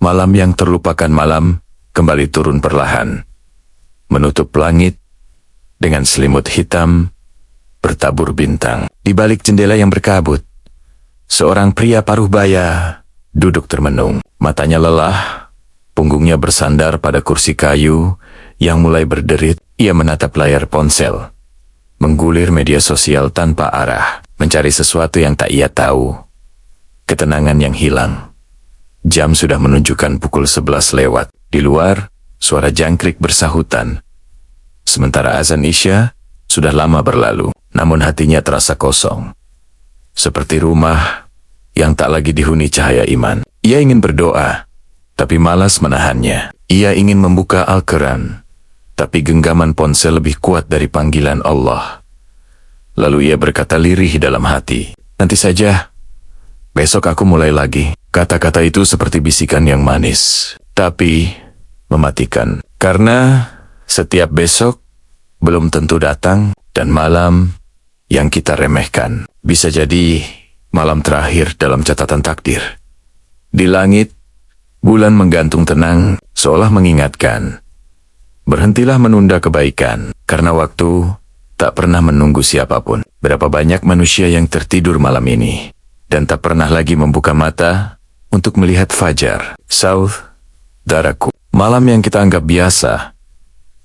Malam yang terlupakan malam kembali turun perlahan, menutup langit dengan selimut hitam bertabur bintang. Di balik jendela yang berkabut, seorang pria paruh baya duduk termenung. Matanya lelah, punggungnya bersandar pada kursi kayu yang mulai berderit. Ia menatap layar ponsel, menggulir media sosial tanpa arah, mencari sesuatu yang tak ia tahu. Ketenangan yang hilang. Jam sudah menunjukkan pukul 11 lewat. Di luar, suara jangkrik bersahutan. Sementara azan Isya sudah lama berlalu, namun hatinya terasa kosong. Seperti rumah yang tak lagi dihuni cahaya iman. Ia ingin berdoa, tapi malas menahannya. Ia ingin membuka Al-Quran, tapi genggaman ponsel lebih kuat dari panggilan Allah. Lalu ia berkata lirih dalam hati, "Nanti saja, besok aku mulai lagi." Kata-kata itu seperti bisikan yang manis, tapi mematikan. Karena setiap besok belum tentu datang, dan malam yang kita remehkan bisa jadi malam terakhir dalam catatan takdir. Di langit, bulan menggantung tenang, seolah mengingatkan, berhentilah menunda kebaikan, karena waktu tak pernah menunggu siapapun. Berapa banyak manusia yang tertidur malam ini, dan tak pernah lagi membuka mata untuk melihat fajar. Saudaraku, malam yang kita anggap biasa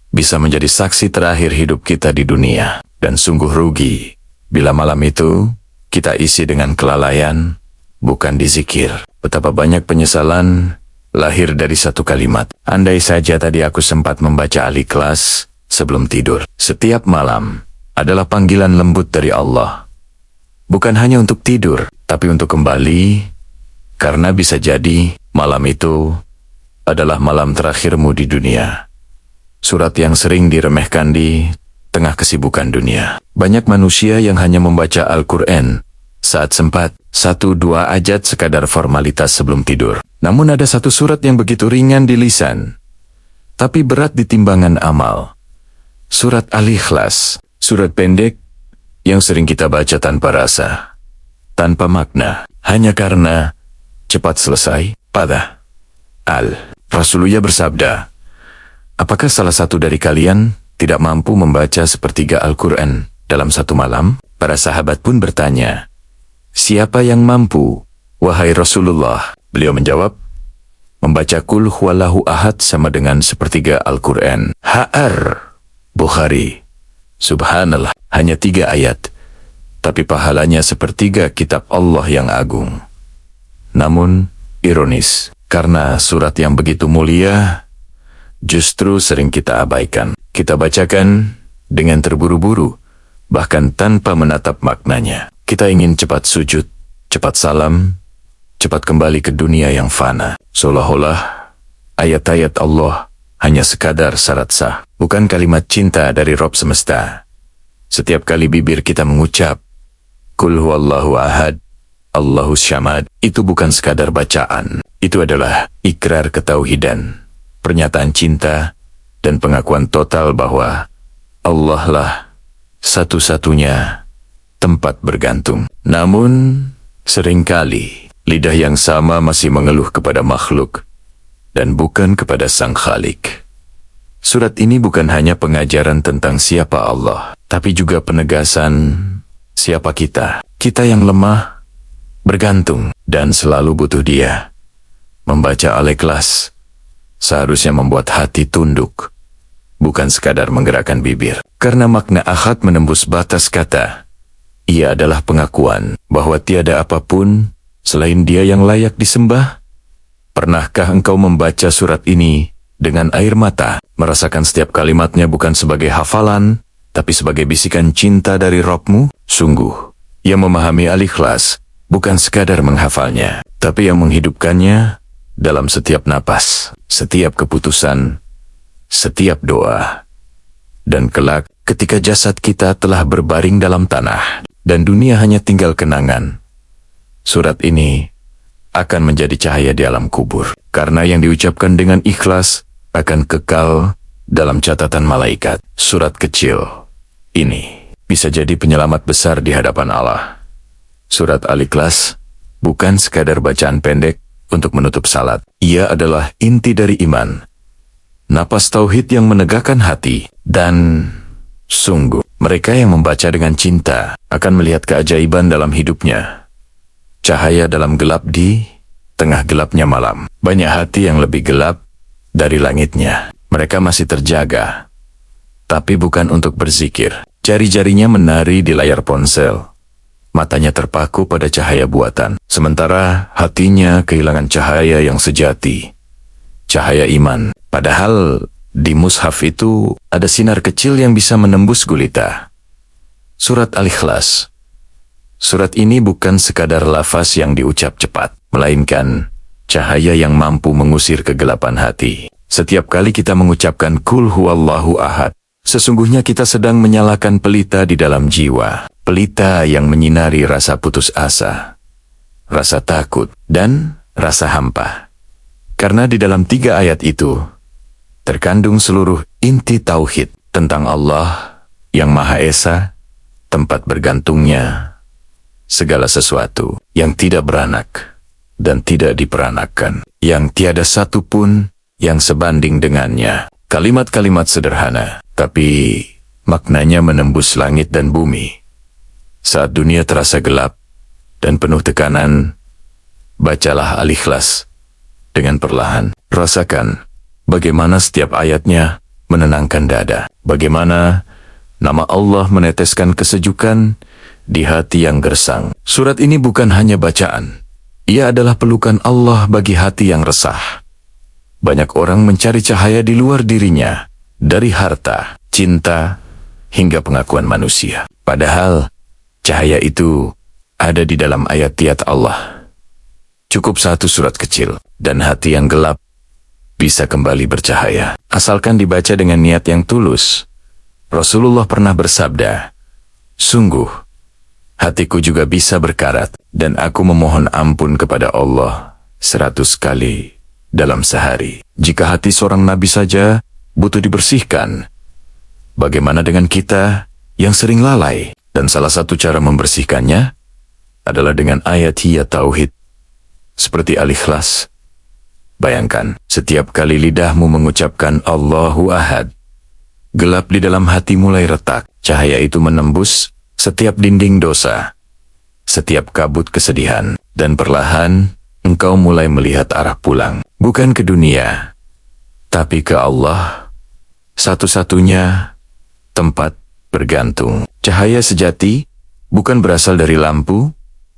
bisa menjadi saksi terakhir hidup kita di dunia. Dan sungguh rugi bila malam itu kita isi dengan kelalaian, bukan dizikir. Betapa banyak penyesalan lahir dari satu kalimat. Andai saja tadi aku sempat membaca Al-Ikhlas sebelum tidur. Setiap malam adalah panggilan lembut dari Allah. Bukan hanya untuk tidur, tapi untuk kembali, karena bisa jadi malam itu adalah malam terakhirmu di dunia. Surat yang sering diremehkan di tengah kesibukan dunia. Banyak manusia yang hanya membaca Al-Quran saat sempat, 1-2 ayat sekadar formalitas sebelum tidur. Namun ada satu surat yang begitu ringan di lisan, tapi berat di timbangan amal. Surat Al-Ikhlas, surat pendek yang sering kita baca tanpa rasa, tanpa makna, hanya karena cepat selesai. Pada Rasulullah bersabda, apakah salah satu dari kalian tidak mampu membaca sepertiga Al-Quran dalam satu malam? Para sahabat pun bertanya, siapa yang mampu, wahai Rasulullah? Beliau menjawab, membaca Qul huwallahu ahad sama dengan sepertiga Al-Quran. Bukhari. Subhanallah, hanya 3 ayat, tapi pahalanya sepertiga kitab Allah yang agung. Namun, ironis, karena surat yang begitu mulia, justru sering kita abaikan. Kita bacakan dengan terburu-buru, bahkan tanpa menatap maknanya. Kita ingin cepat sujud, cepat salam, cepat kembali ke dunia yang fana. Seolah-olah ayat-ayat Allah hanya sekadar syarat sah, bukan kalimat cinta dari Rob semesta. Setiap kali bibir kita mengucap, Qul huwallahu ahad, Allahus syamad, itu bukan sekadar bacaan. Itu adalah ikrar ketauhidan, pernyataan cinta, dan pengakuan total bahwa Allah lah satu-satunya tempat bergantung. Namun, seringkali lidah yang sama masih mengeluh kepada makhluk dan bukan kepada Sang Khalik. Surat ini bukan hanya pengajaran tentang siapa Allah, tapi juga penegasan siapa kita. Kita yang lemah, bergantung, dan selalu butuh Dia. Membaca Al-Ikhlas seharusnya membuat hati tunduk, bukan sekadar menggerakkan bibir. Karena makna ahad menembus batas kata. Ia adalah pengakuan bahwa tiada apapun selain Dia yang layak disembah. Pernahkah engkau membaca surat ini dengan air mata, merasakan setiap kalimatnya bukan sebagai hafalan, tapi sebagai bisikan cinta dari Rabb-mu? Sungguh, yang memahami Al-Ikhlas bukan sekadar menghafalnya, tapi yang menghidupkannya dalam setiap napas, setiap keputusan, setiap doa. Dan kelak, ketika jasad kita telah berbaring dalam tanah, dan dunia hanya tinggal kenangan, surat ini akan menjadi cahaya di alam kubur, karena yang diucapkan dengan ikhlas akan kekal dalam catatan malaikat. Surat kecil ini bisa jadi penyelamat besar di hadapan Allah. Surat Al-Ikhlas bukan sekadar bacaan pendek, untuk menutup salat. Ia adalah inti dari iman, napas tauhid yang menegakkan hati, dan sungguh, mereka yang membaca dengan cinta akan melihat keajaiban dalam hidupnya. Cahaya dalam gelap di tengah gelapnya malam. Banyak hati yang lebih gelap dari langitnya. Mereka masih terjaga, tapi bukan untuk berzikir. Jari-jarinya menari di layar ponsel. Matanya terpaku pada cahaya buatan, sementara hatinya kehilangan cahaya yang sejati, cahaya iman. Padahal di mushaf itu ada sinar kecil yang bisa menembus gulita. Surat Al-Ikhlas. Surat ini bukan sekadar lafaz yang diucap cepat, melainkan cahaya yang mampu mengusir kegelapan hati. Setiap kali kita mengucapkan Qul huwallahu ahad, sesungguhnya kita sedang menyalakan pelita di dalam jiwa. Pelita yang menyinari rasa putus asa, rasa takut, dan rasa hampa. Karena di dalam 3 ayat itu terkandung seluruh inti tauhid tentang Allah yang Maha Esa, tempat bergantungnya segala sesuatu yang tidak beranak dan tidak diperanakkan, yang tiada satu pun yang sebanding dengannya. Kalimat-kalimat sederhana, tapi maknanya menembus langit dan bumi. Saat dunia terasa gelap dan penuh tekanan, bacalah Al-Ikhlas dengan perlahan. Rasakan bagaimana setiap ayatnya menenangkan dada. Bagaimana nama Allah meneteskan kesejukan di hati yang gersang. Surat ini bukan hanya bacaan. Ia adalah pelukan Allah bagi hati yang resah. Banyak orang mencari cahaya di luar dirinya, dari harta, cinta, hingga pengakuan manusia. Padahal cahaya itu ada di dalam ayat-ayat Allah. Cukup 1 surat kecil, dan hati yang gelap bisa kembali bercahaya. Asalkan dibaca dengan niat yang tulus. Rasulullah pernah bersabda, "Sungguh, hatiku juga bisa berkarat, dan aku memohon ampun kepada Allah 100 kali dalam sehari." Jika hati seorang nabi saja butuh dibersihkan, bagaimana dengan kita yang sering lalai? Dan salah satu cara membersihkannya adalah dengan ayat-ayat tauhid seperti Al-Ikhlas. Bayangkan, setiap kali lidahmu mengucapkan Allahu Ahad, gelap di dalam hati mulai retak. Cahaya itu menembus setiap dinding dosa, setiap kabut kesedihan, dan perlahan engkau mulai melihat arah pulang. Bukan ke dunia, tapi ke Allah, satu-satunya tempat bergantung. Cahaya sejati bukan berasal dari lampu,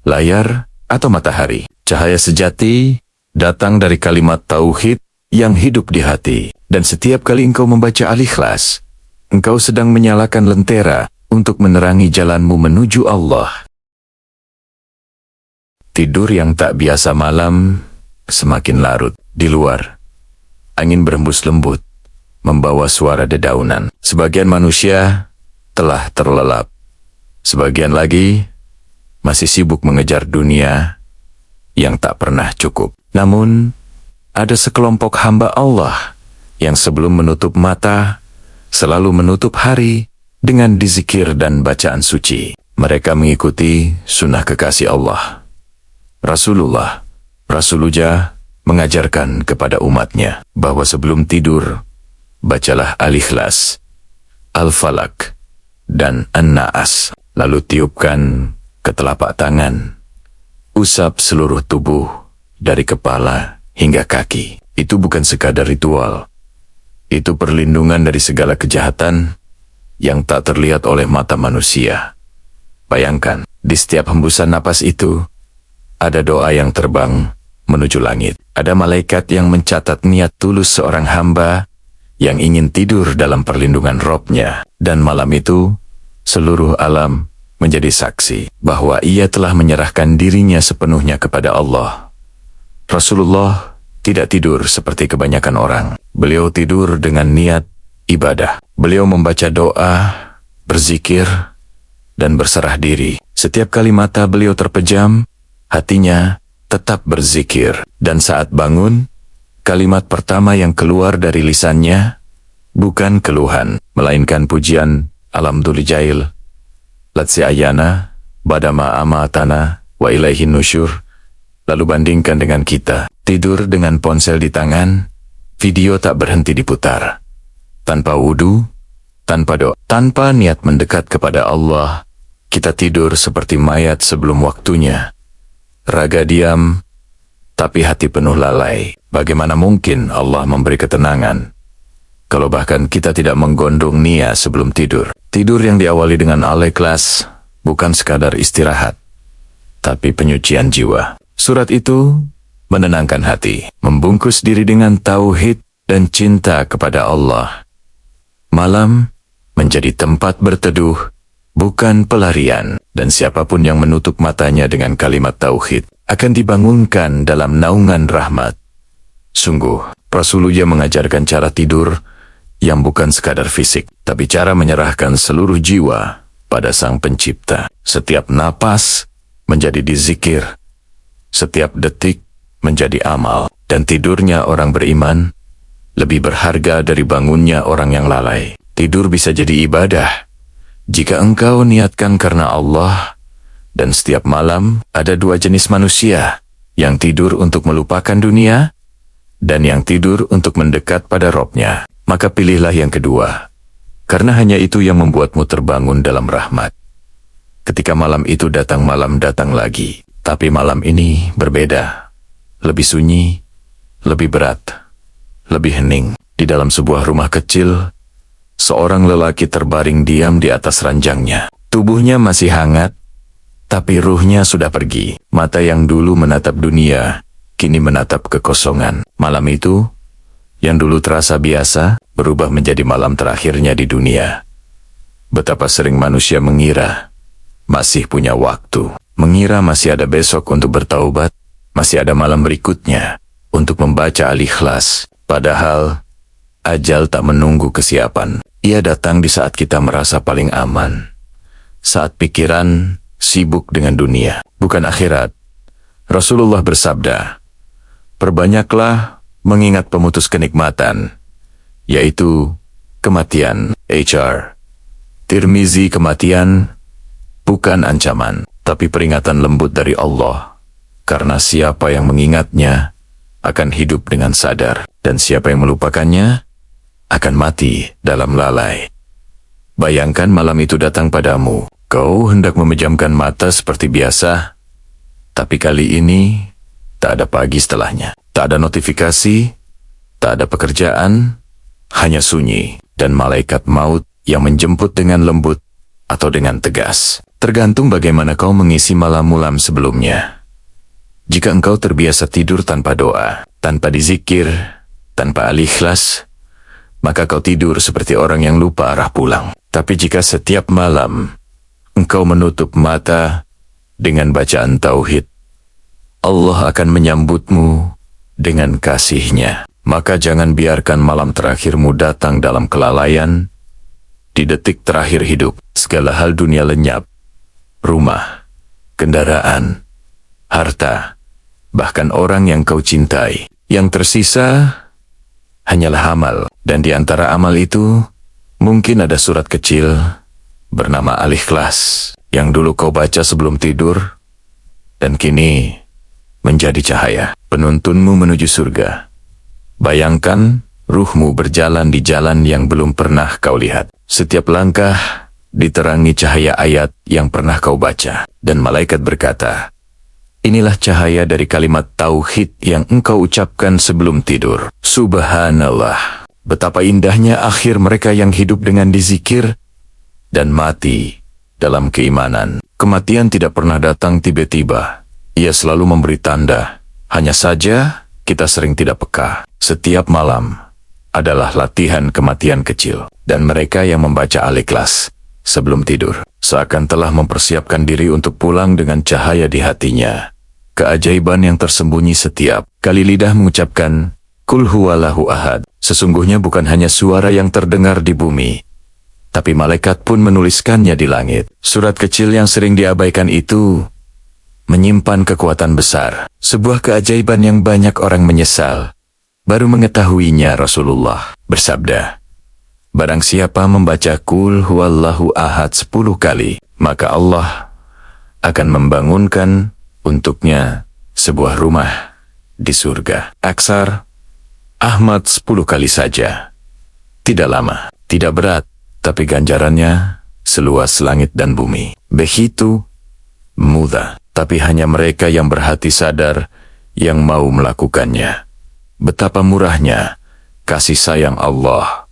layar, atau matahari. Cahaya sejati datang dari kalimat tauhid yang hidup di hati. Dan setiap kali engkau membaca Al-Ikhlas, engkau sedang menyalakan lentera untuk menerangi jalanmu menuju Allah. Tidur yang tak biasa malam semakin larut. Di luar, angin berembus lembut, membawa suara dedaunan. Sebagian manusia telah terlelap. Sebagian lagi masih sibuk mengejar dunia yang tak pernah cukup. Namun, ada sekelompok hamba Allah yang sebelum menutup mata, selalu menutup hari dengan dizikir dan bacaan suci. Mereka mengikuti sunnah kekasih Allah. Rasulullah mengajarkan kepada umatnya bahwa sebelum tidur, bacalah Al-Ikhlas, Al-Falaq, dan An-Naas. Lalu tiupkan ke telapak tangan. Usap seluruh tubuh dari kepala hingga kaki. Itu bukan sekadar ritual. Itu perlindungan dari segala kejahatan yang tak terlihat oleh mata manusia. Bayangkan, di setiap hembusan napas itu, ada doa yang terbang menuju langit. Ada malaikat yang mencatat niat tulus seorang hamba yang ingin tidur dalam perlindungan Robnya. Dan malam itu, seluruh alam menjadi saksi bahwa ia telah menyerahkan dirinya sepenuhnya kepada Allah. Rasulullah tidak tidur seperti kebanyakan orang. Beliau tidur dengan niat ibadah. Beliau membaca doa, berzikir, dan berserah diri. Setiap kali mata beliau terpejam, hatinya tetap berzikir. Dan saat bangun, kalimat pertama yang keluar dari lisannya bukan keluhan, melainkan pujian, Alhamdulillah, Latsi Ayana, Badama Amatana, Wa Ilaihin Nusyur. Lalu bandingkan dengan kita. Tidur dengan ponsel di tangan, video tak berhenti diputar. Tanpa wudu, tanpa doa, tanpa niat mendekat kepada Allah, kita tidur seperti mayat sebelum waktunya. Raga diam, tapi hati penuh lalai. Bagaimana mungkin Allah memberi ketenangan kalau bahkan kita tidak menggondong nia sebelum tidur? Tidur yang diawali dengan al-Ikhlas bukan sekadar istirahat, tapi penyucian jiwa. Surat itu menenangkan hati, membungkus diri dengan tauhid dan cinta kepada Allah. Malam menjadi tempat berteduh, bukan pelarian, dan siapapun yang menutup matanya dengan kalimat tauhid akan dibangunkan dalam naungan rahmat. Sungguh, Rasulullah mengajarkan cara tidur yang bukan sekadar fisik, tapi cara menyerahkan seluruh jiwa pada Sang Pencipta. Setiap napas menjadi dizikir, setiap detik menjadi amal, dan tidurnya orang beriman lebih berharga dari bangunnya orang yang lalai. Tidur bisa jadi ibadah jika engkau niatkan karena Allah, dan setiap malam ada dua jenis manusia, yang tidur untuk melupakan dunia, dan yang tidur untuk mendekat pada Robnya. Maka pilihlah yang kedua, karena hanya itu yang membuatmu terbangun dalam rahmat. Ketika malam itu datang, malam datang lagi. Tapi malam ini berbeda, lebih sunyi, lebih berat, lebih hening. Di dalam sebuah rumah kecil, seorang lelaki terbaring diam di atas ranjangnya. Tubuhnya masih hangat, tapi ruhnya sudah pergi. Mata yang dulu menatap dunia, kini menatap kekosongan. Malam itu, yang dulu terasa biasa, berubah menjadi malam terakhirnya di dunia. Betapa sering manusia mengira masih punya waktu, mengira masih ada besok untuk bertaubat, masih ada malam berikutnya untuk membaca Al-Ikhlas. Padahal, ajal tak menunggu kesiapan. Ia datang di saat kita merasa paling aman, saat pikiran sibuk dengan dunia, bukan akhirat. Rasulullah bersabda, perbanyaklah mengingat pemutus kenikmatan, yaitu kematian. HR Tirmizi, kematian bukan ancaman, tapi peringatan lembut dari Allah, karena siapa yang mengingatnya akan hidup dengan sadar, dan siapa yang melupakannya akan mati dalam lalai. Bayangkan malam itu datang padamu, kau hendak memejamkan mata seperti biasa, tapi kali ini tak ada pagi setelahnya. Tak ada notifikasi, tak ada pekerjaan, hanya sunyi, dan malaikat maut yang menjemput dengan lembut atau dengan tegas. Tergantung bagaimana kau mengisi malam-malam sebelumnya. Jika engkau terbiasa tidur tanpa doa, tanpa dizikir, tanpa Al-Ikhlas, maka kau tidur seperti orang yang lupa arah pulang. Tapi jika setiap malam engkau menutup mata dengan bacaan tauhid, Allah akan menyambutmu dengan kasih-Nya. Maka jangan biarkan malam terakhirmu datang dalam kelalaian. Di detik terakhir hidup, segala hal dunia lenyap. Rumah, kendaraan, harta, bahkan orang yang kau cintai. Yang tersisa hanyalah amal. Dan di antara amal itu, mungkin ada surat kecil bernama Al-Ikhlas yang dulu kau baca sebelum tidur, dan kini menjadi cahaya penuntunmu menuju surga. Bayangkan ruhmu berjalan di jalan yang belum pernah kau lihat. Setiap langkah diterangi cahaya ayat yang pernah kau baca. Dan malaikat berkata, inilah cahaya dari kalimat tauhid yang engkau ucapkan sebelum tidur. Subhanallah, betapa indahnya akhir mereka yang hidup dengan dizikir dan mati dalam keimanan. Kematian tidak pernah datang tiba-tiba. Ia selalu memberi tanda. Hanya saja kita sering tidak peka. Setiap malam adalah latihan kematian kecil. Dan mereka yang membaca Al-Ikhlas sebelum tidur seakan telah mempersiapkan diri untuk pulang dengan cahaya di hatinya. Keajaiban yang tersembunyi setiap kali lidah mengucapkan Qul huwallahu ahad. Sesungguhnya bukan hanya suara yang terdengar di bumi, tapi malaikat pun menuliskannya di langit. Surat kecil yang sering diabaikan itu menyimpan kekuatan besar. Sebuah keajaiban yang banyak orang menyesal baru mengetahuinya. Rasulullah bersabda, barang siapa membaca Qul huwallahu ahad 10 kali, maka Allah akan membangunkan untuknya sebuah rumah di surga. Aksar, Ahmad 10 kali saja. Tidak lama, tidak berat, tapi ganjarannya seluas langit dan bumi. Begitu mudah, tapi hanya mereka yang berhati sadar yang mau melakukannya. Betapa murahnya kasih sayang Allah.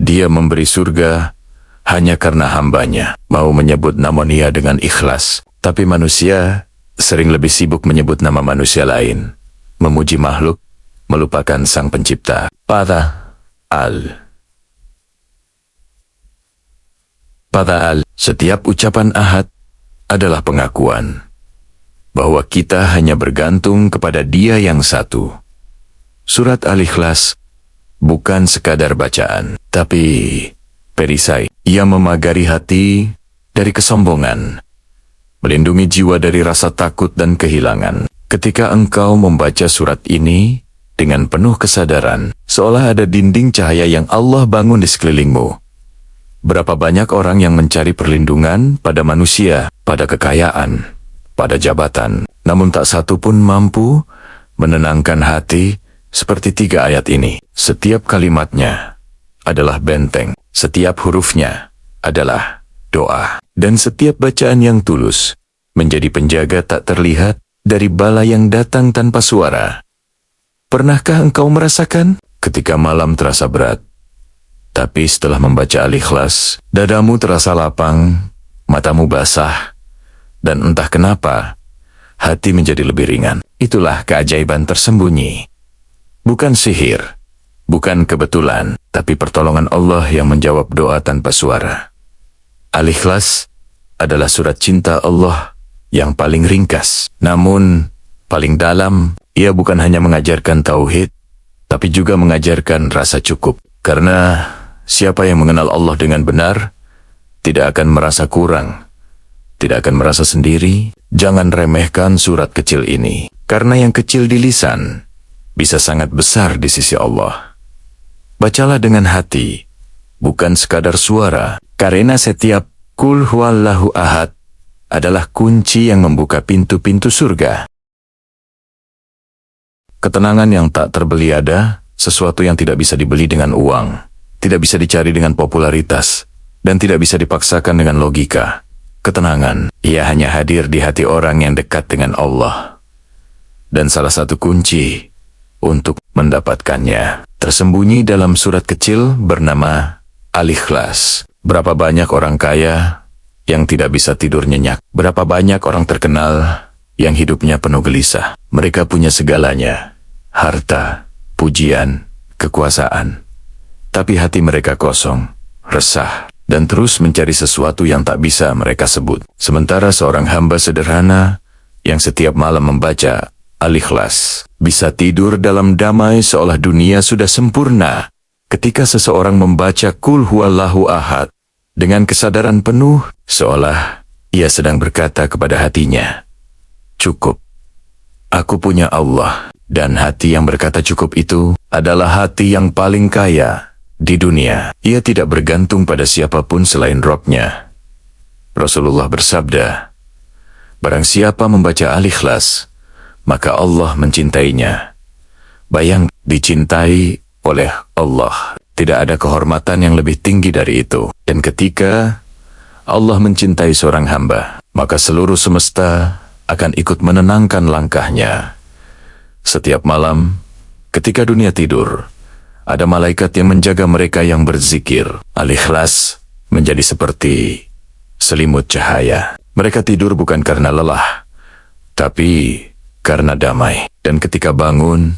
Dia memberi surga hanya karena hambanya mau menyebut nama Dia dengan ikhlas. Tapi manusia sering lebih sibuk menyebut nama manusia lain, memuji makhluk, melupakan Sang Pencipta. Padahal setiap ucapan ahad adalah pengakuan bahwa kita hanya bergantung kepada Dia yang satu. Surat Al-Ikhlas bukan sekadar bacaan, tapi perisai. Ia memagari hati dari kesombongan, melindungi jiwa dari rasa takut dan kehilangan. Ketika engkau membaca surat ini dengan penuh kesadaran, seolah ada dinding cahaya yang Allah bangun di sekelilingmu. Berapa banyak orang yang mencari perlindungan pada manusia, pada kekayaan, pada jabatan, namun tak satu pun mampu menenangkan hati seperti 3 ayat ini. Setiap kalimatnya adalah benteng, setiap hurufnya adalah doa, dan setiap bacaan yang tulus menjadi penjaga tak terlihat dari bala yang datang tanpa suara. Pernahkah engkau merasakan ketika malam terasa berat, tapi setelah membaca Al-Ikhlas, dadamu terasa lapang, matamu basah, dan entah kenapa, hati menjadi lebih ringan? Itulah keajaiban tersembunyi. Bukan sihir, bukan kebetulan, tapi pertolongan Allah yang menjawab doa tanpa suara. Al-Ikhlas adalah surat cinta Allah yang paling ringkas, namun paling dalam. Ia bukan hanya mengajarkan tauhid, tapi juga mengajarkan rasa cukup. Karena siapa yang mengenal Allah dengan benar, tidak akan merasa kurang, tidak akan merasa sendiri. Jangan remehkan surat kecil ini, karena yang kecil di lisan bisa sangat besar di sisi Allah. Bacalah dengan hati, bukan sekadar suara, karena setiap Qul huwallahu ahad adalah kunci yang membuka pintu-pintu surga. Ketenangan yang tak terbeli ada, sesuatu yang tidak bisa dibeli dengan uang, tidak bisa dicari dengan popularitas, dan tidak bisa dipaksakan dengan logika. Ketenangan, ia hanya hadir di hati orang yang dekat dengan Allah. Dan salah satu kunci untuk mendapatkannya tersembunyi dalam surat kecil bernama Al-Ikhlas. Berapa banyak orang kaya yang tidak bisa tidur nyenyak? Berapa banyak orang terkenal yang hidupnya penuh gelisah? Mereka punya segalanya, harta, pujian, kekuasaan. Tapi hati mereka kosong, resah, dan terus mencari sesuatu yang tak bisa mereka sebut. Sementara seorang hamba sederhana yang setiap malam membaca Al-Ikhlas bisa tidur dalam damai seolah dunia sudah sempurna. Ketika seseorang membaca Qul huwallahu ahad dengan kesadaran penuh, seolah ia sedang berkata kepada hatinya, cukup, aku punya Allah. Dan hati yang berkata cukup itu adalah hati yang paling kaya di dunia. Ia tidak bergantung pada siapapun selain Rabb-nya. Rasulullah bersabda, barang siapa membaca Al-Ikhlas, maka Allah mencintainya. Bayang, dicintai oleh Allah. Tidak ada kehormatan yang lebih tinggi dari itu. Dan ketika Allah mencintai seorang hamba, maka seluruh semesta akan ikut menenangkan langkahnya. Setiap malam, ketika dunia tidur, ada malaikat yang menjaga mereka yang berzikir. Al-Ikhlas menjadi seperti selimut cahaya. Mereka tidur bukan karena lelah, tapi karena damai. Dan ketika bangun,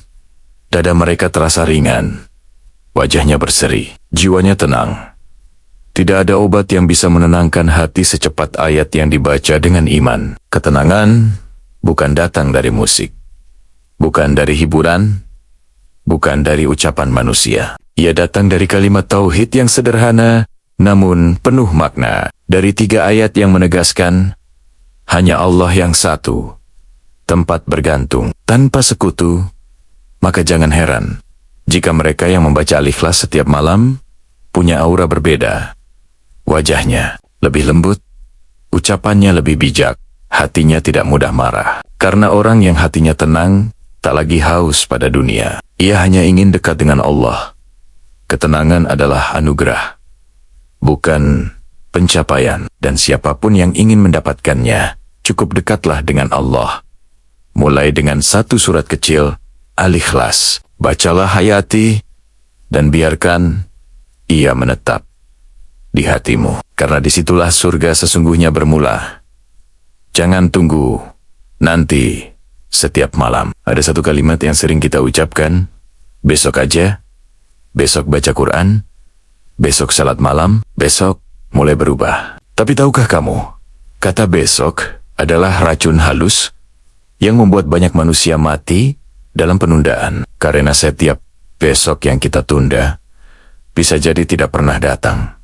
dada mereka terasa ringan, wajahnya berseri, jiwanya tenang. Tidak ada obat yang bisa menenangkan hati secepat ayat yang dibaca dengan iman. Ketenangan bukan datang dari musik, bukan dari hiburan, bukan dari ucapan manusia. Ia datang dari kalimat tauhid yang sederhana, namun penuh makna. Dari 3 ayat yang menegaskan, hanya Allah yang satu, tempat bergantung, tanpa sekutu. Maka jangan heran jika mereka yang membaca Al-Ikhlas setiap malam punya aura berbeda. Wajahnya lebih lembut, ucapannya lebih bijak, hatinya tidak mudah marah. Karena orang yang hatinya tenang tak lagi haus pada dunia. Ia hanya ingin dekat dengan Allah. Ketenangan adalah anugerah, bukan pencapaian. Dan siapapun yang ingin mendapatkannya, cukup dekatlah dengan Allah. Mulai dengan satu surat kecil, Al-Ikhlas. Bacalah hayati, dan biarkan ia menetap di hatimu. Karena disitulah surga sesungguhnya bermula. Jangan tunggu nanti setiap malam. Ada satu kalimat yang sering kita ucapkan, besok aja, besok baca Quran, besok salat malam, besok mulai berubah. Tapi tahukah kamu, kata besok adalah racun halus yang membuat banyak manusia mati dalam penundaan. Karena setiap besok yang kita tunda, bisa jadi tidak pernah datang.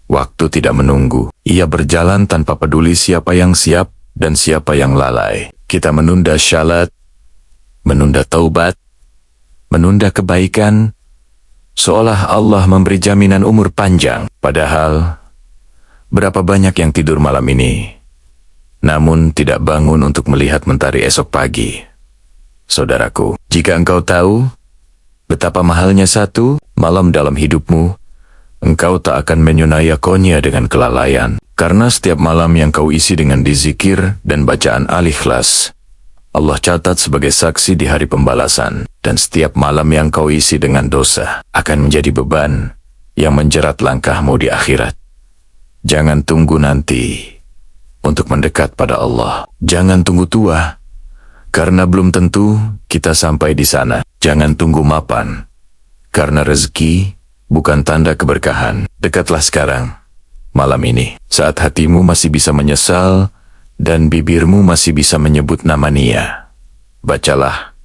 Waktu tidak menunggu. Ia berjalan tanpa peduli siapa yang siap dan siapa yang lalai. Kita menunda syalat, menunda taubat, menunda kebaikan, seolah Allah memberi jaminan umur panjang. Padahal, berapa banyak yang tidur malam ini, namun tidak bangun untuk melihat mentari esok pagi. Saudaraku, jika engkau tahu betapa mahalnya satu malam dalam hidupmu, engkau tak akan menyunayakonya dengan kelalaian. Karena setiap malam yang kau isi dengan dizikir dan bacaan Al-Ikhlas, Allah catat sebagai saksi di hari pembalasan. Dan setiap malam yang kau isi dengan dosa akan menjadi beban yang menjerat langkahmu di akhirat. Jangan tunggu nanti untuk mendekat pada Allah. Jangan tunggu tua, karena belum tentu kita sampai di sana. Jangan tunggu mapan, karena rezeki bukan tanda keberkahan. Dekatlah sekarang, malam ini, saat hatimu masih bisa menyesal dan bibirmu masih bisa menyebut nama Nia. Bacalah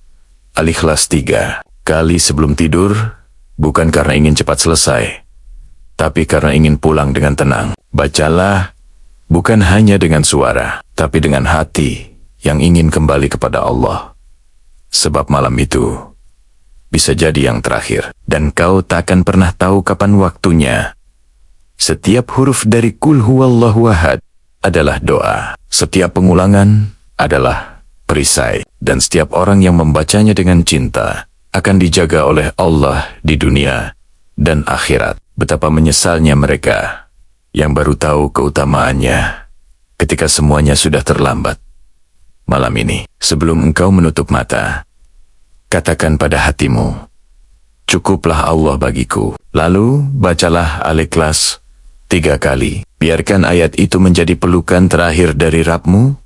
Al-Ikhlas 3 kali sebelum tidur, bukan karena ingin cepat selesai, tapi karena ingin pulang dengan tenang. Bacalah bukan hanya dengan suara, tapi dengan hati yang ingin kembali kepada Allah. Sebab malam itu bisa jadi yang terakhir, dan kau tak akan pernah tahu kapan waktunya. Setiap huruf dari Qul Huwallahu Ahad adalah doa. Setiap pengulangan adalah perisai. Dan setiap orang yang membacanya dengan cinta akan dijaga oleh Allah di dunia dan akhirat. Betapa menyesalnya mereka yang baru tahu keutamaannya ketika semuanya sudah terlambat. Malam ini, sebelum engkau menutup mata, katakan pada hatimu, cukuplah Allah bagiku. Lalu bacalah Al-Ikhlas 3 kali. Biarkan ayat itu menjadi pelukan terakhir dari Rabbmu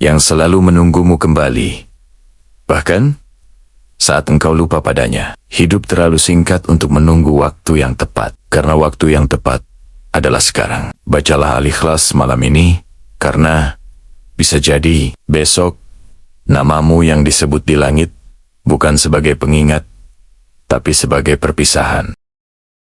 yang selalu menunggumu kembali. Bahkan saat engkau lupa padanya, hidup terlalu singkat untuk menunggu waktu yang tepat. Karena waktu yang tepat adalah sekarang. Bacalah Al-Ikhlas malam ini, karena bisa jadi besok namamu yang disebut di langit bukan sebagai pengingat, tapi sebagai perpisahan.